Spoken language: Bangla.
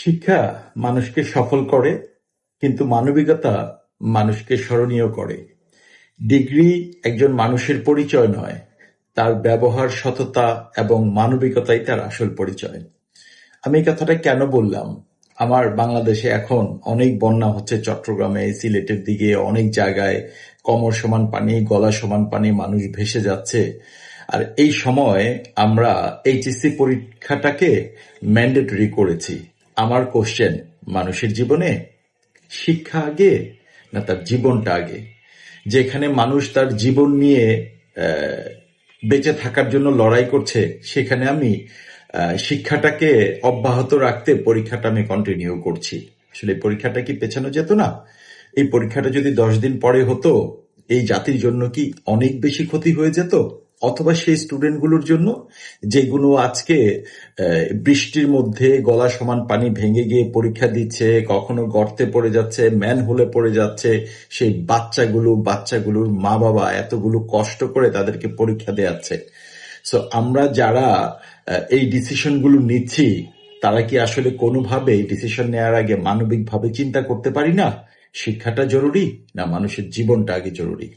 শিক্ষা মানুষকে সফল করে, কিন্তু মানবিকতা মানুষকে স্মরণীয় করে। ডিগ্রি একজন মানুষের পরিচয় নয়, তার ব্যবহার, সততা এবং মানবিকতাই তার আসল পরিচয়। আমি এই কথাটা কেন বললাম? আমার বাংলাদেশে এখন অনেক বন্যা হচ্ছে, চট্টগ্রামে, সিলেটের দিকে অনেক জায়গায় কোমর সমান পানি, গলা সমান পানি, মানুষ ভেসে যাচ্ছে। আর এই সময় আমরা এইচএসসি পরীক্ষাটাকে ম্যান্ডেটরি করেছি। আমার কোশ্চেন, মানুষের জীবনে শিক্ষা আগে না তার জীবনটা আগে? যেখানে মানুষ তার জীবন নিয়ে আহ, বেঁচে থাকার জন্য লড়াই করছে, সেখানে আমি শিক্ষাটাকে অব্যাহত রাখতে পরীক্ষাটা আমি কন্টিনিউ করছি। আসলে এই পরীক্ষাটা কি পেছানো যেত না? এই পরীক্ষাটা যদি 10 দিন পরে হতো, এই জাতির জন্য কি অনেক বেশি ক্ষতি হয়ে যেত? অথবা সেই স্টুডেন্টগুলোর জন্য যেগুলো আজকে বৃষ্টির মধ্যে গলা সমান পানি ভেঙে গিয়ে পরীক্ষা দিচ্ছে, কখনো গর্তে পড়ে যাচ্ছে, ম্যান হোলে পড়ে যাচ্ছে, সেই বাচ্চাগুলোর মা বাবা এতগুলো কষ্ট করে তাদেরকে পরীক্ষা দেয়াচ্ছে। সো আমরা যারা এই ডিসিশনগুলো নিচ্ছি, তারা কি আসলে কোনোভাবে এই ডিসিশন নেওয়ার আগে মানবিকভাবে চিন্তা করতে পারি না? শিক্ষাটা জরুরি না মানুষের জীবনটা আগে জরুরি?